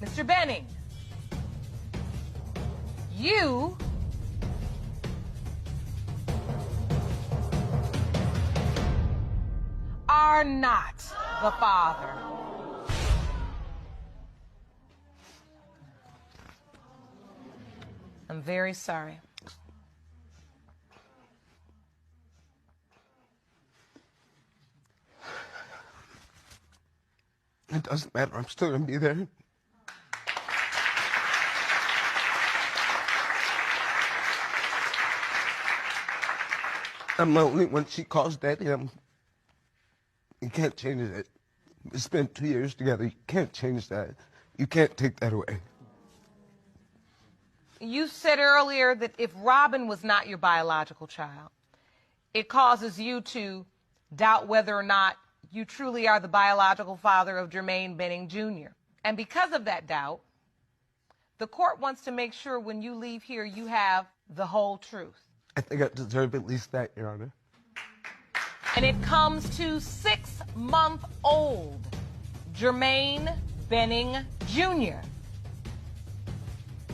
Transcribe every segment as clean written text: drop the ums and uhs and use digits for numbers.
Mr. Benning, you are not the father. I'm very sorry. It doesn't matter. I'm still going to be there. I'm lonely when she calls Daddy. You can't change it. We spent 2 years together. You can't change that. You can't take that away. You said earlier that if Robin was not your biological child, it causes you to doubt whether or not you truly are the biological father of Jermaine Benning Jr. And because of that doubt, the court wants to make sure when you leave here you have the whole truth. I think I deserve at least that, Your Honor. And it comes to 6-month-old Jermaine Benning Jr.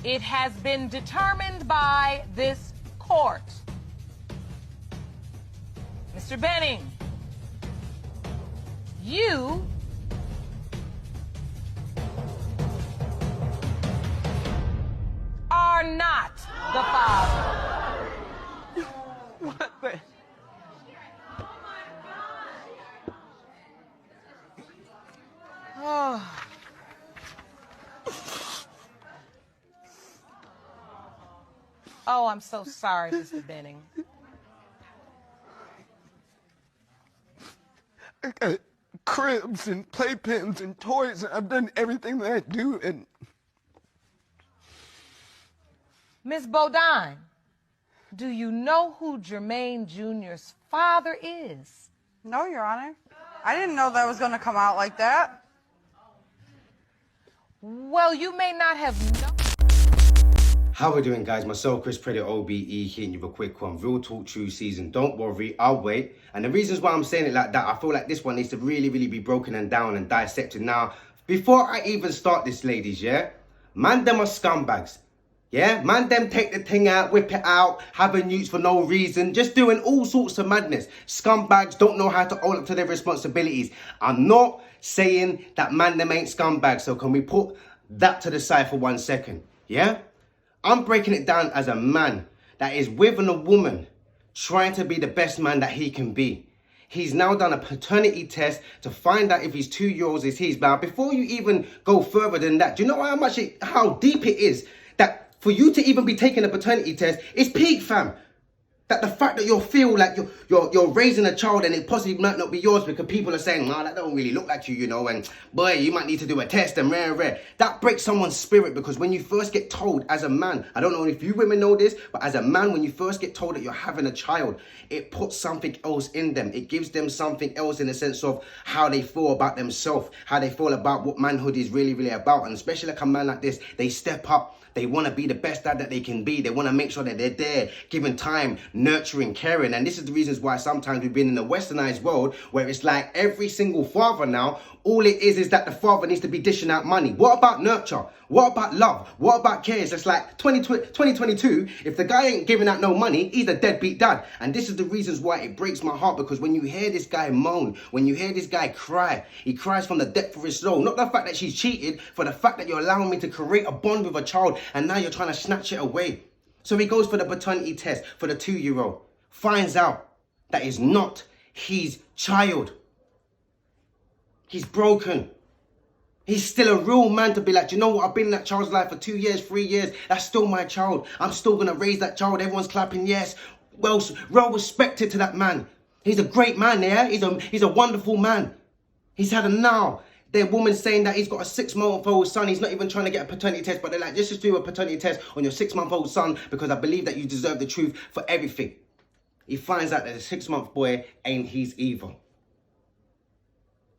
It has been determined by this court. Mr. Benning, you are not the father. What the? Oh. Oh, I'm so sorry, Mr. Benning. I got cribs and playpens and toys, and I've done everything that I do, and... Miss Bodine, do you know who Jermaine Jr.'s father is? No, Your Honor. I didn't know that was going to come out like that. Well, you may not have known. How we doing, guys? Myself, Chris Predator OBE, hitting you with a quick one. Real Talk True Season. Don't worry, I'll wait. And the reasons why I'm saying it like that, I feel like this one needs to really be broken and down and dissected. Now, before I even start this, ladies, yeah? Man, them are scumbags. Yeah? Man, them take the thing out, whip it out, having use for no reason, just doing all sorts of madness. Scumbags don't know how to own up to their responsibilities. I'm not saying that man, them ain't scumbags, so can we put that to the side for 1 second? Yeah? I'm breaking it down as a man that is with a woman trying to be the best man that he can be. He's now done a paternity test to find out if his 2-year-old is his. Now, before you even go further than that, do you know how deep it is that for you to even be taking a paternity test, it's peak, fam. That the fact that you feel like you're raising a child and it possibly might not be yours because people are saying, nah, that don't really look like you, you know, and boy, you might need to do a test and rare. That breaks someone's spirit because when you first get told as a man, I don't know if you women know this, but as a man, when you first get told that you're having a child, it puts something else in them. It gives them something else in the sense of how they feel about themselves, how they feel about what manhood is really about. And especially like a man like this, they step up. They want to be the best dad that they can be. They want to make sure that they're there, giving time, nurturing, caring. And this is the reasons why sometimes we've been in a westernized world where it's like every single father now, all it is that the father needs to be dishing out money. What about nurture? What about love? What about care? It's like 2022, if the guy ain't giving out no money, he's a deadbeat dad. And this is the reasons why it breaks my heart, because when you hear this guy moan, when you hear this guy cry, he cries from the depth of his soul. Not the fact that she's cheated, for the fact that you're allowing me to create a bond with a child and now you're trying to snatch it away. So he goes for the paternity test for the 2-year-old, finds out that it's not his child. He's broken. He's still a real man to be like, you know what? I've been in that child's life for 2 years, 3 years. That's still my child. I'm still going to raise that child. Everyone's clapping, yes. Well respected to that man. He's a great man, yeah? He's a wonderful man. He's had a now. Their woman saying that he's got a 6-month-old son. He's not even trying to get a paternity test, but they're like, let's just do a paternity test on your 6-month-old son because I believe that you deserve the truth for everything. He finds out that the 6-month boy ain't his either.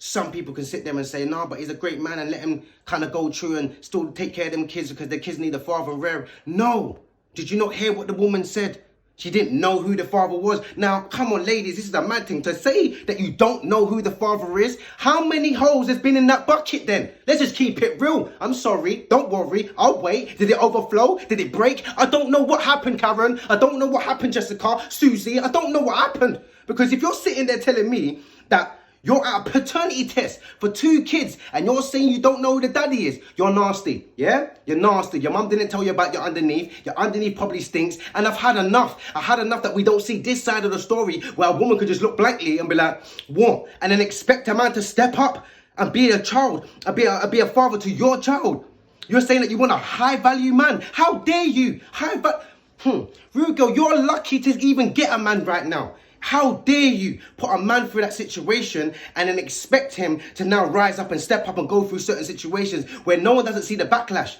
Some people can sit there and say, no, but he's a great man and let him kind of go through and still take care of them kids because the kids need a father rare. No. Did you not hear what the woman said? She didn't know who the father was. Now, come on, ladies, this is a mad thing to say that you don't know who the father is. How many holes has been in that bucket then? Let's just keep it real. I'm sorry. Don't worry. I'll wait. Did it overflow? Did it break? I don't know what happened, Karen. I don't know what happened, Jessica, Susie. I don't know what happened. Because if you're sitting there telling me that you're at a paternity test for 2 kids and you're saying you don't know who the daddy is, you're nasty, yeah? You're nasty. Your mum didn't tell you about your underneath. Your underneath probably stinks. And I've had enough. I had enough that we don't see this side of the story where a woman could just look blankly and be like, what? And then expect a man to step up and be a child, and be a father to your child. You're saying that you want a high-value man. How dare you? Rude girl, you're lucky to even get a man right now. How dare you put a man through that situation and then expect him to now rise up and step up and go through certain situations where no one doesn't see the backlash.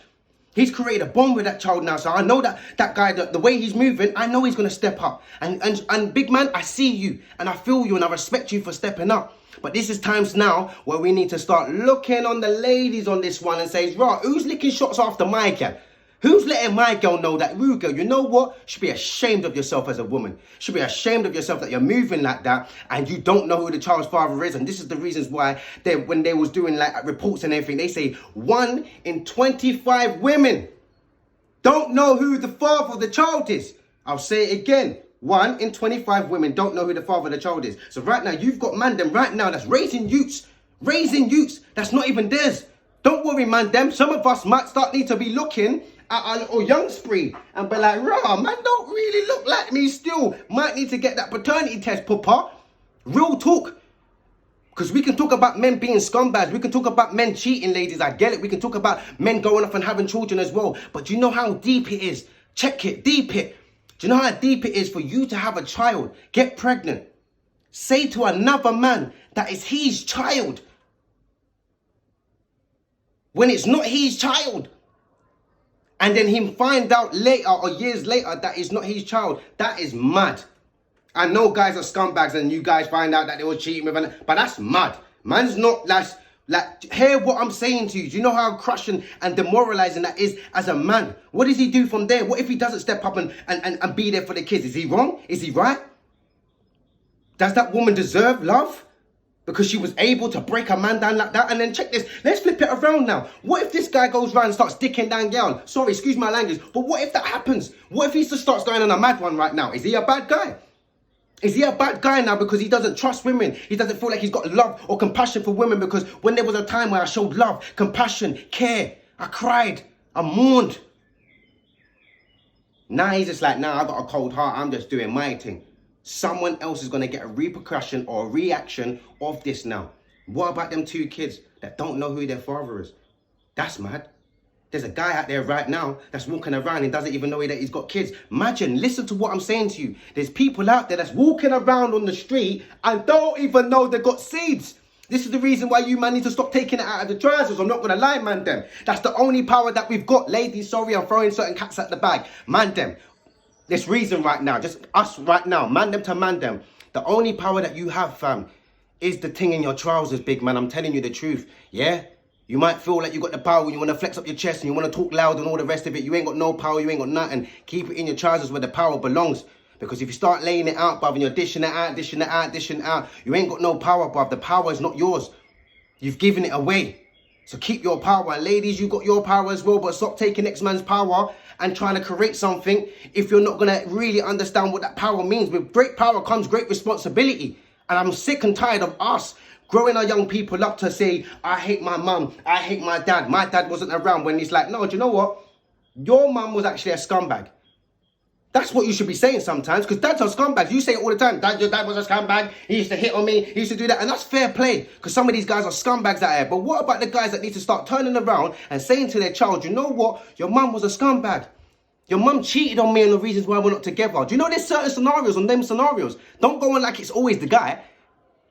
He's created a bond with that child now. So I know that guy, the way he's moving, I know he's going to step up. And big man, I see you and I feel you and I respect you for stepping up. But this is times now where we need to start looking on the ladies on this one and say, right, who's licking shots after my girl? Who's letting my girl know that, rude girl, you know what? You should be ashamed of yourself as a woman. You should be ashamed of yourself that you're moving like that and you don't know who the child's father is. And this is the reasons why when they was doing like reports and everything, they say 1 in 25 women don't know who the father of the child is. I'll say it again. 1 in 25 women don't know who the father of the child is. So right now, you've got man them right now that's raising youths that's not even theirs. Don't worry, man them. Some of us might need to be looking at our little young spree and be like, rah, man don't really look like me still. Might need to get that paternity test, papa. Real talk. Because we can talk about men being scumbags. We can talk about men cheating, ladies. I get it. We can talk about men going off and having children as well. But do you know how deep it is? Check it, deep it. Do you know how deep it is for you to have a child, get pregnant, say to another man that it's his child when it's not his child? And then him find out later or years later that it's not his child. That is mad. I know guys are scumbags and you guys find out that they were cheating with another, but that's mad. Man's not like, hear what I'm saying to you. Do you know how crushing and demoralizing that is as a man? What does he do from there? What if he doesn't step up and be there for the kids? Is he wrong? Is he right? Does that woman deserve love? Because she was able to break a man down like that. And then check this. Let's flip it around now. What if this guy goes around and starts dicking down girl? Sorry, excuse my language. But what if that happens? What if he just starts going on a mad one right now? Is he a bad guy? Is he a bad guy now because he doesn't trust women? He doesn't feel like he's got love or compassion for women because when there was a time where I showed love, compassion, care, I cried, I mourned. Now he's just like, nah, I got a cold heart. I'm just doing my thing. Someone else is going to get a repercussion or a reaction of this now. What about them 2 kids that don't know who their father is? That's mad. There's a guy out there right now that's walking around and doesn't even know that he's got kids. Imagine, listen to what I'm saying to you. There's people out there that's walking around on the street and don't even know they've got seeds. This is the reason why you man need to stop taking it out of the trousers. I'm not going to lie, man them. That's the only power that we've got. Ladies, sorry, I'm throwing certain cats at the bag. Man them. This reason right now, just us right now, man them to man them. The only power that you have, fam, is the thing in your trousers, big man. I'm telling you the truth, yeah? You might feel like you got the power and you want to flex up your chest and you want to talk loud and all the rest of it. You ain't got no power, you ain't got nothing. Keep it in your trousers where the power belongs. Because if you start laying it out, bruv, and you're dishing it out, dishing it out, dishing it out, you ain't got no power, bruv. The power is not yours. You've given it away. So keep your power. And ladies, you got your power as well, but stop taking next man's power and trying to create something if you're not going to really understand what that power means. With great power comes great responsibility. And I'm sick and tired of us growing our young people up to say, I hate my mum, I hate my dad. My dad wasn't around, when he's like, no, do you know what? Your mum was actually a scumbag. That's what you should be saying sometimes, because dads are scumbags. You say it all the time. Dad, your dad was a scumbag. He used to hit on me. He used to do that. And that's fair play, because some of these guys are scumbags out here. But what about the guys that need to start turning around and saying to their child, you know what? Your mum was a scumbag. Your mum cheated on me and the reasons why we're not together. Do you know there's certain scenarios on them scenarios? Don't go on like it's always the guy.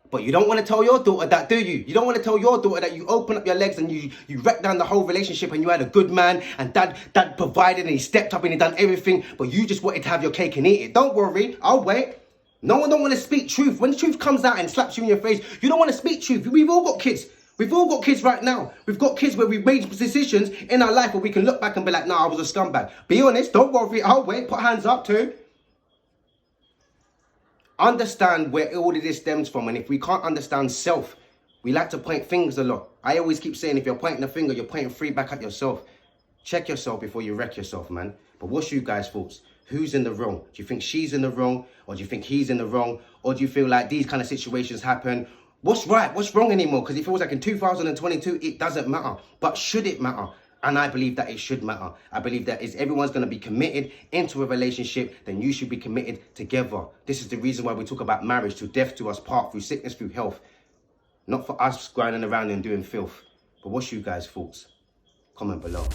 But you don't want to tell your daughter that, do you? You don't want to tell your daughter that you open up your legs and you wreck down the whole relationship and you had a good man and dad provided and he stepped up and he done everything, but you just wanted to have your cake and eat it. Don't worry, I'll wait. No one don't want to speak truth. When the truth comes out and slaps you in your face, you don't want to speak truth. We've all got kids. We've all got kids right now. We've got kids where we've made decisions in our life where we can look back and be like, nah, I was a scumbag. Be honest, don't worry, I'll wait. Put hands up too. Understand where all of this stems from. And if we can't understand self, we like to point fingers a lot. I always keep saying, if you're pointing a finger, you're pointing three back at yourself. Check yourself before you wreck yourself, man. But what's you guys' thoughts? Who's in the wrong? Do you think she's in the wrong? Or do you think he's in the wrong? Or do you feel like these kind of situations happen? What's right? What's wrong anymore? Because it feels like in 2022, it doesn't matter. But should it matter? And I believe that it should matter. I believe that if everyone's going to be committed into a relationship, then you should be committed together. This is the reason why we talk about marriage, till death do us part, through sickness, through health. Not for us grinding around and doing filth. But what's you guys' thoughts? Comment below.